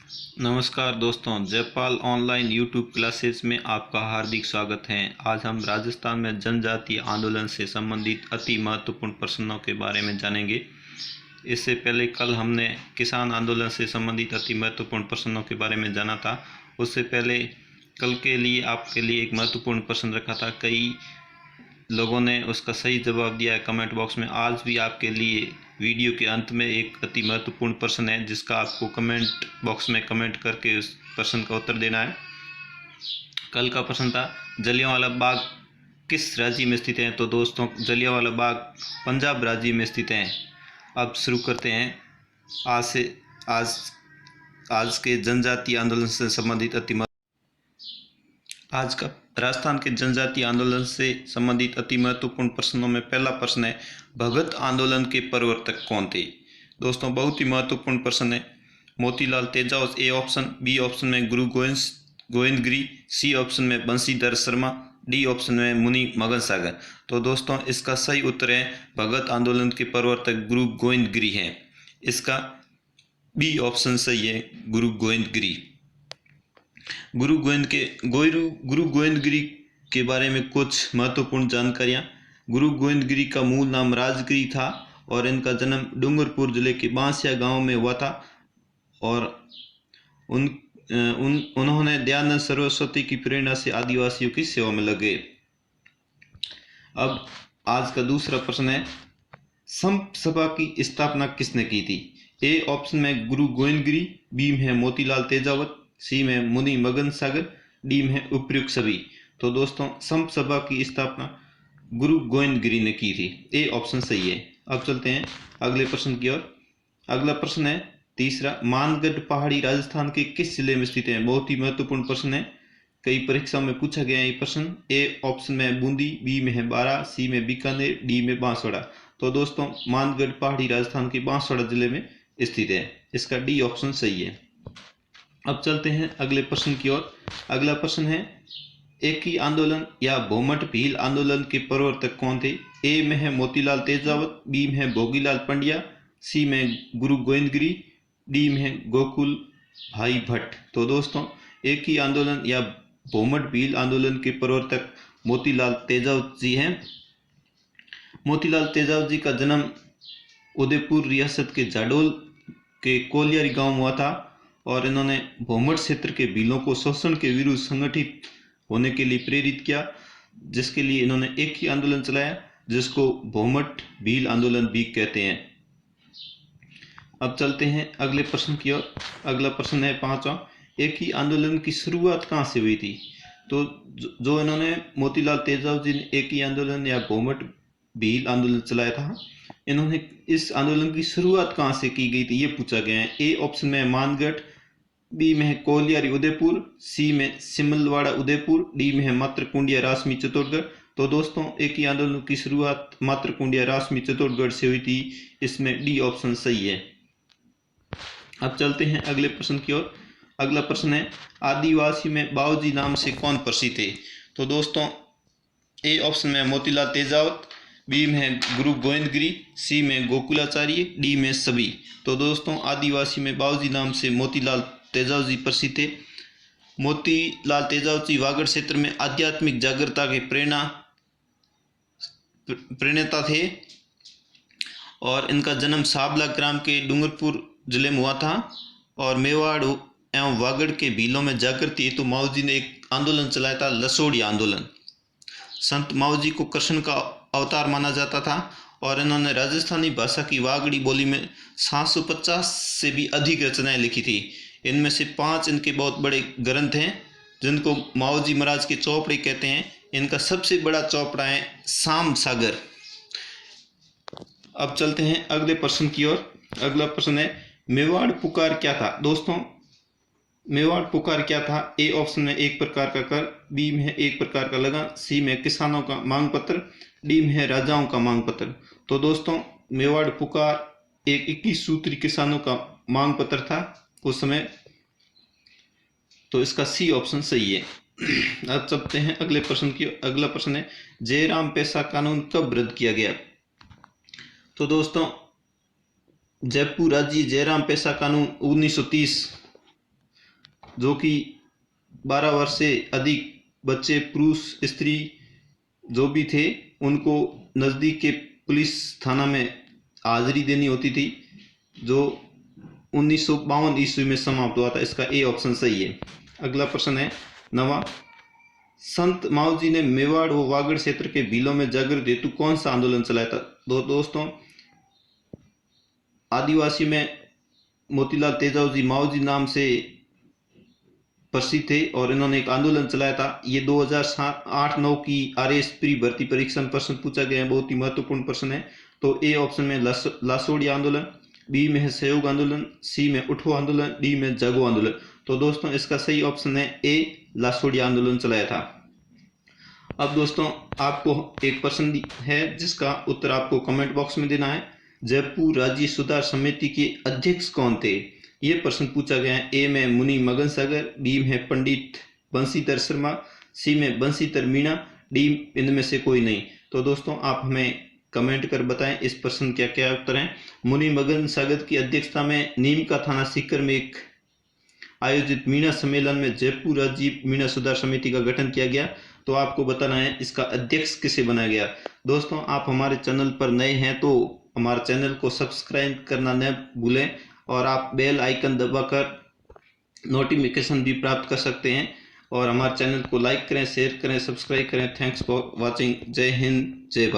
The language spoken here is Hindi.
नमस्कार दोस्तों, जयपाल ऑनलाइन यूट्यूब क्लासेस में आपका हार्दिक स्वागत है। आज हम राजस्थान में जनजातीय आंदोलन से संबंधित अति महत्वपूर्ण प्रश्नों के बारे में जानेंगे। इससे पहले कल हमने किसान आंदोलन से संबंधित अति महत्वपूर्ण प्रश्नों के बारे में जाना था। उससे पहले कल के लिए आपके लिए एक महत्वपूर्ण प्रश्न रखा था। कई लोगों ने उसका सही जवाब दिया है कमेंट बॉक्स में। आज भी आपके लिए वीडियो के अंत में एक अति महत्वपूर्ण प्रश्न है जिसका आपको कमेंट बॉक्स में कमेंट करके उस प्रश्न का उत्तर देना है। कल का प्रश्न था जलियांवाला बाग किस राज्य में स्थित है। तो दोस्तों, जलियांवाला बाग पंजाब राज्य में स्थित है। अब शुरू करते हैं आज से आज के जनजातीय आंदोलन से संबंधित आज का राजस्थान के जनजातीय आंदोलन से संबंधित अति महत्वपूर्ण प्रश्नों में पहला प्रश्न है, भगत आंदोलन के प्रवर्तक कौन थे। दोस्तों, बहुत ही महत्वपूर्ण प्रश्न है। मोतीलाल तेजाब ए ऑप्शन, बी ऑप्शन में गुरु गोविंदगिरी, सी ऑप्शन में बंशीधर शर्मा, डी ऑप्शन में मुनि मगन सागर। तो दोस्तों, इसका सही उत्तर है भगत आंदोलन के प्रवर्तक गुरु गोविंदगिरी हैं। इसका बी ऑप्शन सही है, गुरु गोविंदगिरी। गुरु गोविंदगिरी के बारे में कुछ महत्वपूर्ण जानकारियाँ। गुरु गोविंदगिरी का मूल नाम राजगिरी था और इनका जन्म डूंगरपुर जिले के बांसिया गांव में हुआ था और उन्होंने दयानंद सरस्वती की प्रेरणा से आदिवासियों की सेवा में लगे। अब आज का दूसरा प्रश्न है, संत सभा की स्थापना किसने की थी। ए ऑप्शन में गुरु गोविंदगिरी, बी में मोतीलाल तेजावत, सी में मुनि मगन सागर, डी में उपयुक्त सभी। तो दोस्तों, संत सभा की स्थापना गुरु गोविंदगिरी ने की थी। ए ऑप्शन सही है। अब चलते हैं अगले प्रश्न की ओर। अगला प्रश्न है तीसरा, मानगढ़ पहाड़ी राजस्थान के किस जिले में स्थित है। बहुत ही महत्वपूर्ण प्रश्न है, कई परीक्षाओं में पूछा गया है ये प्रश्न। ए ऑप्शन में बूंदी, बी में है बारा, सी में बीकानेर, डी में बांसवाड़ा। तो दोस्तों, मानगढ़ पहाड़ी राजस्थान के बांसवाड़ा जिले में स्थित है। इसका डी ऑप्शन सही है। अब चलते हैं अगले प्रश्न की ओर। अगला प्रश्न है, एकी आंदोलन या भोमट भील आंदोलन के प्रवर्तक कौन थे। ए में है मोतीलाल तेजावत, बी में है भोगीलाल पंड्या, सी में गुरु गोविंदगिरी, डी में है गोकुल भाई भट्ट। तो दोस्तों, एकी आंदोलन या भोमट भील आंदोलन के प्रवर्तक मोतीलाल तेजावत जी हैं। मोतीलाल तेजावत जी का जन्म उदयपुर रियासत के जाडोल के कोलियारी गांव में हुआ था और इन्होंने भोमट क्षेत्र के भीलों को शोषण के विरुद्ध संगठित होने के लिए प्रेरित किया, जिसके लिए इन्होंने एक ही आंदोलन चलाया जिसको भोमट भील आंदोलन भी कहते हैं। अब चलते हैं अगले प्रश्न की ओर। अगला प्रश्न है पांचवा, एक ही आंदोलन की शुरुआत कहाँ से हुई थी। तो जो इन्होंने मोतीलाल तेजाब जी ने एक ही आंदोलन या भोमट भील आंदोलन चलाया था, इन्होंने इस आंदोलन की शुरुआत कहाँ से की गई थी ये पूछा गया है। ए ऑप्शन में मानगढ़, बी में है कोलियारी उदयपुर, सी में सिमलवाड़ा उदयपुर, डी में है मातृकुंडिया रासमी चित्तौड़गढ़। तो दोस्तों, एक ही आंदोलन की शुरुआत मातृकुंडिया रासमी चित्तौड़गढ़ से हुई थी। इसमें डी ऑप्शन सही है। अब चलते हैं अगले प्रश्न की ओर। अगला प्रश्न है, आदिवासी में बाऊजी नाम से कौन प्रसिद्ध है। तो दोस्तों, ए ऑप्शन में मोतीलाल तेजावत, बी में गुरु गोविंदगिरी, सी में गोकुलाचार्य, डी में सभी। तो दोस्तों, आदिवासी में बाऊजी नाम से मोतीलाल तेजाब जी प्रसिद्ध थे। मोतीलाल तेजाब जी वागड़ क्षेत्र में आध्यात्मिक जागृता के प्रणेता थे और इनका जन्म साबला ग्राम के डूंगरपुर जिले में हुआ था और मेवाड़ एवं वागड़ के भीलों में जागृति हेतु माओ जी ने एक आंदोलन चलाया था, लसोड़ी आंदोलन। संत माओ जी को कृष्ण का अवतार माना जाता था और इन्होंने राजस्थानी भाषा की वागड़ी बोली में 750 से भी अधिक रचनाएं लिखी थी। इनमें से 5 इनके बहुत बड़े ग्रंथ हैं जिनको माओ जी महाराज के चौपड़े कहते हैं। इनका सबसे बड़ा चौपड़ा है शाम सागर। अब चलते हैं अगले प्रश्न की ओर। अगला प्रश्न है, मेवाड़ पुकार क्या था। दोस्तों, मेवाड़ पुकार क्या था। ए ऑप्शन में एक प्रकार का कर, बी में एक प्रकार का लगान, सी में किसानों का मांग पत्र, डी में राजाओं का मांग पत्र। तो दोस्तों, मेवाड़ पुकार एक 21 सूत्री किसानों का मांग पत्र था उस समय। तो इसका सी ऑप्शन सही है। अब चलते हैं अगले प्रश्न की। अगला प्रश्न है, जयराम पैसा कानून कब रद्द किया गया। तो दोस्तों, जयपुर राज्य जयराम पैसा कानून 1930 जो कि 12 वर्ष से अधिक बच्चे, पुरुष, स्त्री जो भी थे, उनको नज़दीक के पुलिस थाना में हाजिरी देनी होती थी, जो 1952 ईस्वी में समाप्त हुआ था। इसका ए ऑप्शन सही है। अगला प्रश्न है 9वां, संत माओ जी ने मेवाड़ व वागड़ क्षेत्र के भीलों में जागृत हेतु कौन सा आंदोलन चलाया था? दोस्तों, आदिवासी में मोतीलाल तेजाब जी माओ जी नाम से प्रसिद्ध थे और इन्होंने एक आंदोलन चलाया था। ये 2008-9 की आरएएस प्री भर्ती परीक्षा में प्रश्न पूछा गया है, बहुत ही महत्वपूर्ण प्रश्न है। तो ए ऑप्शन में लासोड़ी आंदोलन, बी में है सहयोग आंदोलन, सी में उठो आंदोलन, डी में जागो आंदोलन। तो दोस्तों इसका सही ऑप्शन है ए, लासोड़ी आंदोलन चलाया था। अब दोस्तों आपको एक प्रश्न है जिसका उत्तर आपको कमेंट बॉक्स में देना है। जयपुर राज्य सुधार समिति के अध्यक्ष कौन थे? ये प्रश्न पूछा गया है। ए में मुनि मगन सागर, बी में पंडित बंशीधर शर्मा, सी में बंशीधर मीणा, डी इनमें से कोई नहीं। तो दोस्तों आप हमें कमेंट कर बताएं इस प्रश्न क्या क्या उत्तर है। मुनि मगन सागर की अध्यक्षता में नीम का थाना सीकर में एक आयोजित मीणा सम्मेलन में जयपुर राज्य मीणा सुधार समिति का गठन किया गया। तो आपको बताना है इसका अध्यक्ष किसे बनाया गया। दोस्तों आप हमारे चैनल पर नए हैं तो हमारे चैनल को सब्सक्राइब करना न भूलें और आप बेल आइकन दबाकर नोटिफिकेशन भी प्राप्त कर सकते हैं। और हमारे चैनल को लाइक करें, शेयर करें, सब्सक्राइब करें। Thanks for watching. जय हिंद, जय भारत।